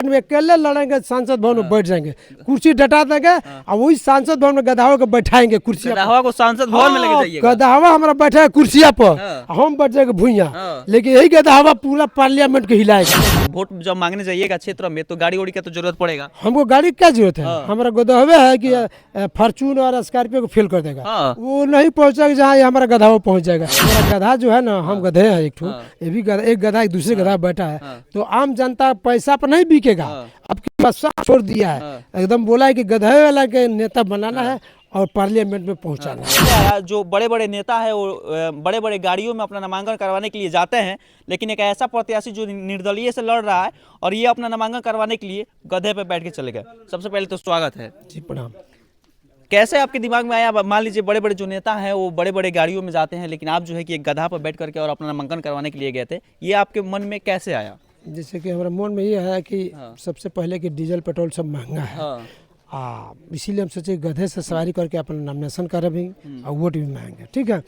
में अकेले लड़ेंगे, सांसद भवन में बैठ जाएंगे, कुर्सी डटा देंगे और वही सांसद भवन में गधावा को बैठाएंगे कुर्सी। गधावा को सांसद भवन में लेके जाइएगा। गधावा हमारा बैठा है कुर्सिया पर, हम बैठ जाएंगे भुइया, लेकिन यही गधावा पूरा पार्लियामेंट को हिलाएगा। वोट जब मांगने जाइएगा क्षेत्र में तो गाड़ी उड़ी का तो जरूरत पड़ेगा। हमको गाड़ी क्या जरूरत है, हमारा गधावा है कि फॉर्चून और स्कॉर्पियो को फेल कर देगा, वो नहीं पहुंचेगा जहाँ हमारा गधावा पहुंच जाएगा। हमारा गधा जो है ना, हम गधे हैं एक ठो, ये भी एक गधा एक दूसरे गधा बैठा है, तो आम जनता पैसा पर नहीं बिकेगा। अब साफ छोड़ दिया है, एकदम बोला है कि गधे वाला के नेता बनाना है और पार्लियामेंट में पहुंचाना है। जो बड़े बड़े नेता है वो बड़े बड़े गाड़ियों में अपना नामांकन करवाने के लिए जाते हैं, लेकिन एक ऐसा प्रत्याशी जो निर्दलीय से लड़ रहा है और ये अपना नामांकन करवाने के लिए गधे पे बैठ के चले गए। सबसे पहले तो स्वागत है जी, प्रणाम। कैसे आपके दिमाग में आया? मान लीजिए बड़े बड़े जो नेता हैं वो बड़े बड़े गाड़ियों में जाते हैं, लेकिन आप जो है कि एक गधा पर बैठ करके और अपना नामांकन करवाने के लिए गए थे, ये आपके मन में कैसे आया? जैसे कि हमारे मन में ये है कि सबसे पहले कि डीजल पेट्रोल सब महंगा है, इसीलिए हम सोचे गधे से सवारी करके अपना नॉमिनेशन करें भी और वोट भी मांगेंगे, ठीक है।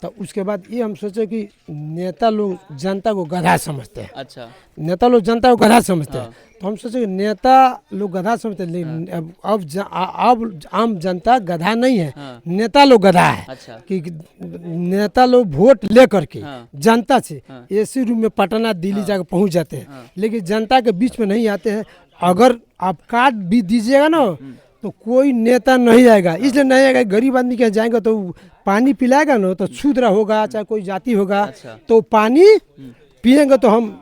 तो उसके बाद ये हम सोचे कि नेता लोग जनता को गधा समझते हैं। अच्छा, नेता लोग जनता को गधा समझते हैं, तो हम सोचे कि नेता लोग गधा समझते हैं, लेकिन अब आम जनता गधा नहीं है, नेता लोग गधा है। अच्छा। कि नेता लोग वोट ले करके जनता से एसी रूम में पटना दिल्ली जाकर पहुंच जाते हैं, लेकिन जनता के बीच में नहीं आते हैं। अगर आप कार्ड भी दीजिएगा ना तो कोई नेता नहीं आएगा, इसलिए नहीं आएगा, गरीब आदमी के जाएंगे तो पानी पिलाएगा ना तो शूद्र होगा चाहे कोई जाति होगा। अच्छा। तो पानी पिएंगे तो हम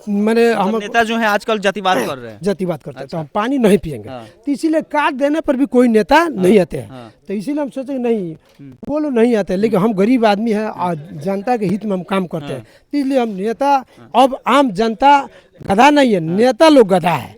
मैंने हम नेता जो है आजकल जातिवाद कर रहे हैं, जातिवाद करते हैं। तो हम पानी नहीं पिएंगे, तो इसीलिए कार्ड देने पर भी कोई नेता नहीं आते हैं। तो इसीलिए हम सोचे नहीं, वो लोग नहीं आते, लेकिन हम गरीब आदमी हैं और जनता के हित में हम काम करते हैं, इसलिए हम नेता, अब आम जनता गधा नहीं है, नेता लोग गधा है।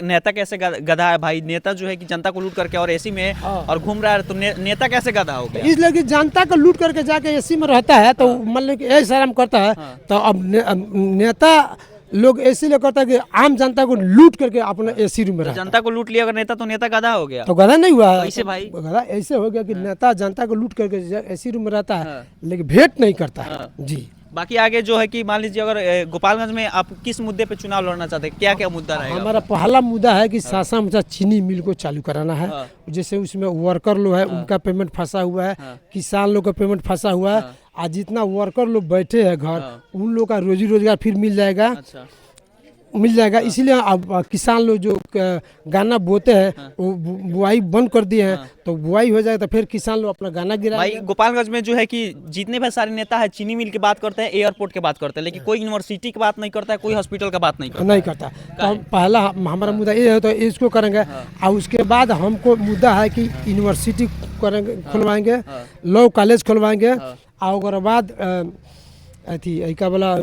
नेता कैसे गधा है भाई? नेता जो है कि जनता को लूट करके और एसी में और घूम रहा है, तो नेता कैसे गधा हो गया? इसलिए कि जनता को लूट करके जाके एसी में रहता है, तो मान लो कि ऐसा आराम करता है, तो अब नेता लोग इसीलिए करता है कि आम जनता को लूट करके अपना एसी रूम में रहता है। जनता को लूट लिया अगर नेता, तो नेता गधा हो गया। तो गधा नहीं हुआ ऐसे भाई, गधा ऐसे हो गया कि नेता जनता को लूट करके एसी रूम में रहता है, लेकिन भेंट नहीं करता है। जी, बाकी आगे जो है कि मान लीजिए अगर गोपालगंज में आप किस मुद्दे पे चुनाव लड़ना चाहते हैं, क्या क्या मुद्दा रहेगा? हमारा पहला मुद्दा है कि सासाराम चीनी मिल को चालू कराना है। जैसे उसमें वर्कर लोग है उनका पेमेंट फंसा हुआ है, किसान लोग का पेमेंट फंसा हुआ है, आज जितना वर्कर लोग बैठे हैं घर, उन लोग का रोजी रोजगार फिर मिल जाएगा। अच्छा, मिल जाएगा। इसीलिए अब किसान लोग जो गाना बोते हैं वो बुआई बंद कर दिए हैं, तो बुआई हो जाएगा तो फिर किसान लोग अपना गाना गिराएंगे। भाई गोपालगंज में जो है कि जितने भी सारे नेता है चीनी मिल की बात करते हैं, एयरपोर्ट की बात करते हैं, लेकिन कोई यूनिवर्सिटी की बात नहीं करता है, कोई हॉस्पिटल का बात नहीं करता। तो हम पहला हमारा मुद्दा ये है, तो इसको करेंगे। और उसके बाद हमको मुद्दा है कि यूनिवर्सिटी करेंगे, खुलवाएंगे, लॉ कॉलेज खुलवाएंगे, और उसके बाद क्या बोला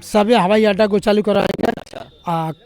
सभी हवाई अड्डा को चालू कराएंगे।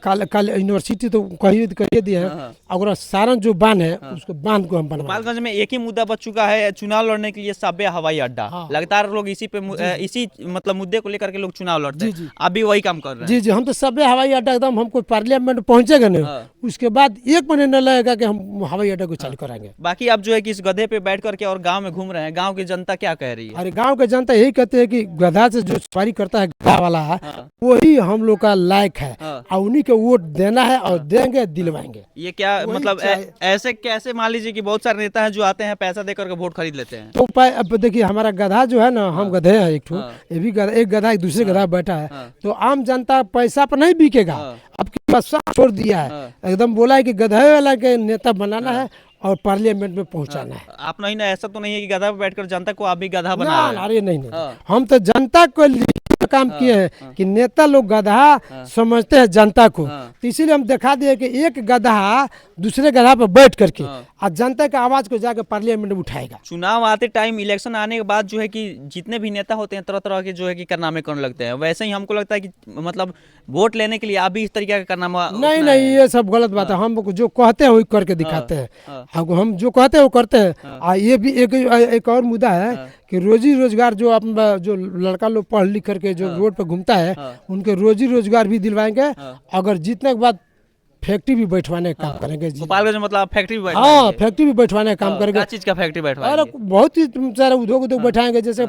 कल यूनिवर्सिटी तो कहिए दिए हैं, अगर सारण जो बांध है उसको बांध को हम बनवाएंगे। गोपालगंज में एक ही मुद्दा बच चुका है चुनाव लड़ने के लिए, सभ्य हवाई अड्डा। लगातार लोग इसी पे इसी मतलब मुद्दे को लेकर के लोग चुनाव लड़ते हैं, आप भी वही काम कर रहे हैं। जी जी, हम तो सभ्य हवाई अड्डा एकदम, हमको पार्लियामेंट पहुंचेगा नहीं उसके बाद 1 महीने न लगेगा कि हम हवाई अड्डा को चालू कराएंगे। बाकी आप जो है कि इस गधे पे बैठ करके और गाँव में घूम रहे हैं, गाँव की जनता क्या कह रही है? अरे गाँव की जनता यही कहते हैं कि गधा जो सवारी करता है गधा वाला है, वही हम लोग का लायक है, और उन्हीं को वोट देना है और देंगे, दिलवाएंगे। ये क्या मतलब ऐसे कैसे? मान लीजिए कि बहुत सारे नेता हैं जो आते हैं पैसा दे करके वोट खरीद लेते हैं। तो अब देखिए हमारा गधा जो है ना, हम गधे हैं एक ठो, ये भी गधा, एक गधा एक दूसरे गधा बैठा है, तो आम जनता पैसा पर नहीं बिकेगा। अब साफ छोड़ दिया है, एकदम बोला है कि गधे वाला के नेता बनाना है और पार्लियामेंट में पहुंचाना है। आप नहीं ना, ऐसा तो नहीं है कि गधा पे बैठकर जनता को आप भी गधा बना रहे हैं? अरे नहीं, हम तो जनता को काम किए हैं कि नेता लोग गधा समझते हैं जनता को, तो इसीलिए हम दिखा दिए कि एक गधा दूसरे गधा पर बैठ करके और जनता के आवाज को जाकर पार्लियामेंट में उठाएगा। चुनाव आते टाइम, इलेक्शन आने के बाद जो है कि जितने भी नेता होते हैं तरह तरह के जो है कि कारनामे करने लगते हैं, वैसे ही हमको लगता है कि मतलब वोट लेने के लिए आप भी इस तरीके का कारनामा? नहीं, ये सब गलत बात है। हम जो कहते हैं वही करके दिखाते हैं, हम जो कहते हैं वो करते हैं। और ये भी एक और मुद्दा है कि रोजी रोजगार जो जो लड़का लोग पढ़ लिख करके जो रोड पर घूमता है, उनके रोजी रोजगार भी दिलवाएंगे। अगर जीतने के बाद फैक्ट्री भी बैठवाने का काम करेंगे। गोपालगंज में मतलब आप फैक्ट्री भी हाँ, फैक्ट्री भी बैठवाने का काम करेंगे। क्या चीज का फैक्ट्री अरे बैठवाएंगे? बहुत ही सारा उद्योग बैठाएंगे, जैसे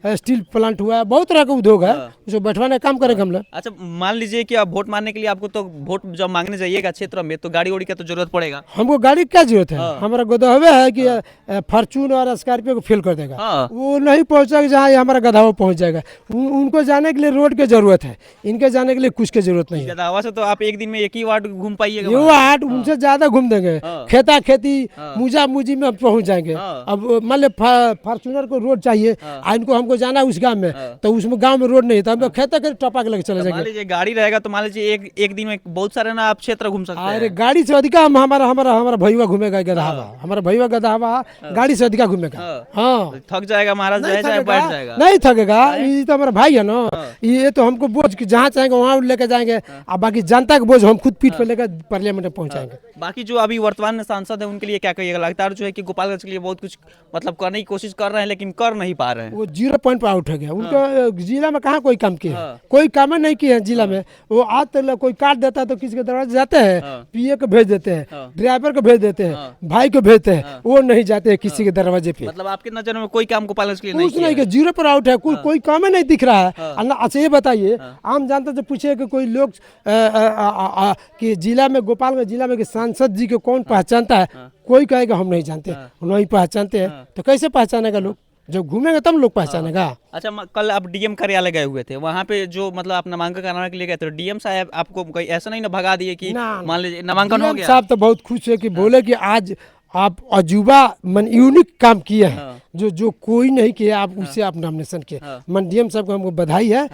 स्टील प्लांट हुआ, बहुत तरह का उद्योग है, उसको बैठवाने का काम करेंगे हम लोग। अच्छा, मान लीजिए कि आप वोट मांगने के लिए आपको तो वोट जब मांगने जाइएगा क्षेत्र में तो गाड़ी उड़ी का तो जरूरत पड़ेगा। हमको गाड़ी की क्या जरूरत है? हमारा गोदावे है कि फॉर्चून और स्कॉर्पियो को फेल कर देगा, वो नहीं पहुंचेगा जहाँ हमारा गधावा पहुंच जाएगा। उनको जाने के लिए रोड की जरूरत है, इनके जाने के लिए कुछ की जरूरत नहीं है। गदावा से तो आप एक दिन में एक ही वार्ड घूम पाइएगा। ये वार्ड उनसे ज्यादा घूम देंगे, खेता खेती मुजा मुजी में पहुंच जाएंगे। अब मान लो फॉर्चूनर को रोड चाहिए, इनको हमको जाना है उस गांव में, तो उसमें गांव में रोड नहीं है, तो हमको खेता के टपा के लेके चले मान जाएंगे। लीजिए गाड़ी रहेगा तो मान लीजिए एक दिन में बहुत सारे ना आप क्षेत्र घूम सकते हैं। अरे गाड़ी से अधिका हम हमारा भैया घूमेगा गधावा, हमारा भैया गधावा गाड़ी से अधिका घूमेगा। हाँ, थक जाएगा महाराज, नहीं चाहे बैठ थकेगा, जाएगा। नहीं थकेगा। ये तो हमारा भाई है ना, ये तो हमको बोझ कि जहाँ चाहेंगे वहाँ लेके जाएंगे, और बाकी जनता का बोझ हम खुद पीठ पे लेकर पार्लियामेंट में पहुँचाएंगे। बाकी जो अभी वर्तमान में सांसद है उनके लिए क्या कहिएगा? लगातार जो है कि गोपालगंज के लिए बहुत कुछ मतलब करने की कोशिश कर रहे हैं लेकिन कर नहीं पा रहे हैं। वो 0 पॉइंट पर आउट हो गया। उनका जिला में कहाँ कोई काम किया है? कोई काम नहीं किया है जिला में। वो आज तक कोई कार्ड देता है तो किसी के दरवाजे जाते हैं, पीए को भेज देते हैं, ड्राइवर को भेज देते हैं, भाई को भेजते हैं, वो नहीं जाते हैं किसी के दरवाजे पे। मतलब आपके नजर में कोई काम गोपालगंज के लिए कुछ नहीं किया, 0 पर आउट है। कोई काम ही नहीं दिख रहा है। अच्छा ये बताइए, आम जनता से पूछे कि कोई लोग कि जिला में, गोपालगंज जिला में सांसद जी को कौन पहचानता है? कोई कहेगा हम नहीं जानते, नहीं पहचानते हैं। तो कैसे पहचानेगा लोग? जब घूमेंगे तब लोग पहचानेगा। अच्छा, कल आप डीएम कार्यालय गए हुए थे, वहाँ पे जो मतलब आप नामांकन कराने के लिए गए थे, डीएम साहब आपको कोई ऐसा नहीं ना भगा दिए कि मान लीजिए नामांकन हो गया? साहब तो बहुत खुश है कि बोले कि आज आप अजूबा मन यूनिक काम किए हैं, जो कोई नहीं किया, आप उससे आप नॉमिनेशन किए। मन डीएम साहब को हमको बधाई है।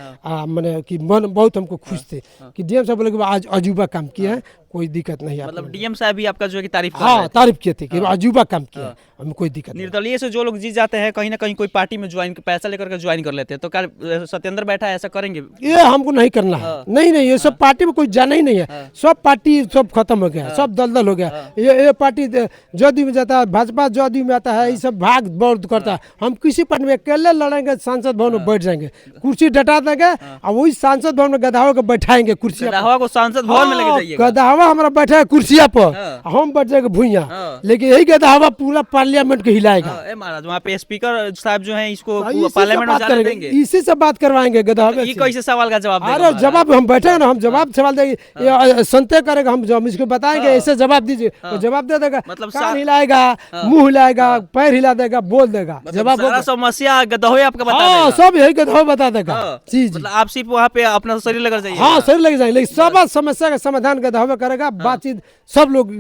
मैंने कि मन बहुत हमको खुश थे कि डीएम साहब बोले कि आज अजूबा काम किए हैं, कोई दिक्कत नहीं है। मतलब डीएम साहब भी आपका जो है कि तारीफ कर हाँ, रहे थे। तारीफ किए थे कि अजूबा काम किया, हमें कोई दिक्कत नहीं। निर्दलीय से जो लोग जीत जाते हैं कहीं ना कहीं कोई पार्टी में ज्वाइन, पैसा लेकर के ज्वाइन कर लेते हैं, तो क्या सत्येंद्र बैठा है ऐसा करेंगे? ये हमको नहीं करना है। नहीं, ये सब पार्टी में कोई जाना ही नहीं है। सब पार्टी सब खत्म हो गया, सब दलदल हो गया। ये पार्टी जदयू में जाता है, भाजपा जदयू में आता है, ये सब भाग दौड़ करता है। हम किसी पार्टी में अकेले लड़ेंगे, सांसद भवन में बैठ जाएंगे, कुर्सी डटा देंगे और वही सांसद भवन में गधावा को बैठाएंगे कुर्सी। गधावा को सांसद भवन में लेके जाइएगा? गधावा हमारा बैठा है कुर्सिया पर, हम बैठ जाएंगे भुइया, लेकिन यही गधावा पूरा पार्लियामेंट को हिलाएगा। महाराज वहाँ पे स्पीकर साहब जो है इसको पार्लियामेंट में जाने देंगे? इसी से बात करवाएंगे गधावे। ये कैसे सवाल का जवाब देगा? अरे जवाब हम बैठे ना, हम जवाब सवाल देंगे, संदेह करेगा, हम इसको बताएंगे ऐसे जवाब दीजिए, वो जवाब दे देगा। मतलब कान हिलाएगा, मुंह हिलाएगा, पैर हिला देगा, बोल देगा, जवाब सारा समस्या गधोए आपका बता देगा। सब यही गधवा बता देगा। जी जी, मतलब आप सिर्फ वहाँ पे अपना शरीर लेकर जाइए? हाँ, शरीर लेकर जाएंगे, लेकिन सब समस्या का समाधान गधवा करेगा। बातचीत सब लोग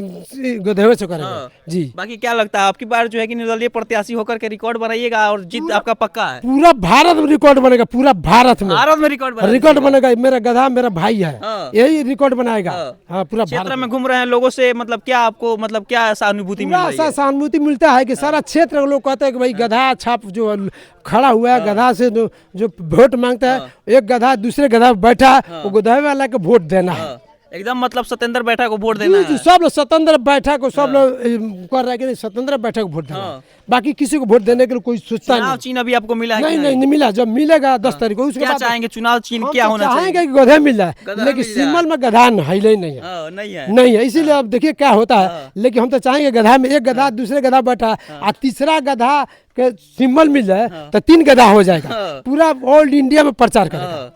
गधवे से करेंगे। जी, बाकी क्या लगता है आपकी बार जो है कि निर्दलीय प्रत्याशी होकर के रिकॉर्ड बनाइएगा और जीत आपका पक्का है? पूरा भारत में रिकॉर्ड बनेगा, पूरा भारत में रिकॉर्ड बनेगा। मेरा गधा मेरा भाई है, यही रिकॉर्ड बनाएगा। हाँ, पूरा क्षेत्र में घूम रहे हैं लोगों से, मतलब क्या आपको मतलब क्या सहानुभूति मिल रही है? सहानुभूति मिलता है कि सारा क्षेत्र के लोग कहते हैं कि भाई गधा छाप जो खड़ा हुआ है, गधा से जो वोट मांगता है, एक गधा दूसरे गधा बैठा है, वो गधा वाला के वोट देना है। एकदम मतलब सत्येंद्र बैठा को वोट देना है। सब लोग स्वतंत्र बैठा को सब लोग कर रहे हैं, स्वतंत्र बैठा को वोट देना। बाकी किसी को वोट देने के लिए कोई सोचता नहीं। चुनाव चिन्ह अभी आपको मिला है? नहीं मिला। जब मिलेगा 10 तारीख को, उसके बाद चाहेंगे चुनाव चिन्ह क्या होना चाहिए? चाहेंगे कि गधा मिल जाए, लेकिन सिंबल में गधा नहीं है। इसीलिए अब देखिए क्या होता है। लेकिन हम तो चाहेंगे गधा में एक गधा दूसरे गधा बैठा और तीसरा गधा के सिंबल मिल जाए तो 3 गधा हो जाएगा, पूरा ऑल इंडिया में प्रचार करेगा।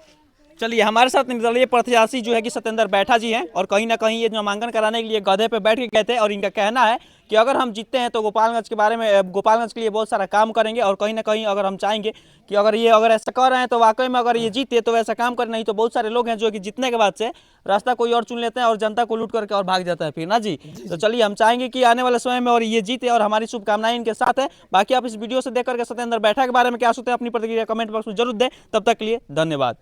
चलिए, हमारे साथ निर्दलीय प्रत्याशी जो है कि सत्येंद्र बैठा जी हैं और कहीं ना कहीं ये नामांकन कराने के लिए गधे पे बैठ के गए थे और इनका कहना है कि अगर हम जीतते हैं तो गोपालगंज के बारे में, गोपालगंज के लिए बहुत सारा काम करेंगे और कहीं ना कहीं अगर हम चाहेंगे कि अगर ऐसा कर रहे हैं तो वाकई में अगर ये जीते तो वैसा काम करें, नहीं तो बहुत सारे लोग हैं जो कि जीतने के बाद से रास्ता कोई और चुन लेते हैं और जनता को लूट करके और भाग जाता है फिर ना जी। तो चलिए, हम चाहेंगे कि आने वाले समय में और ये जीते और हमारी शुभकामनाएं इनके साथ है। बाकी आप इस वीडियो से देख करके सत्येंद्र बैठा के बारे में क्या सोचते हैं अपनी प्रतिक्रिया कमेंट बॉक्स में जरूर दें। तब तक के लिए धन्यवाद।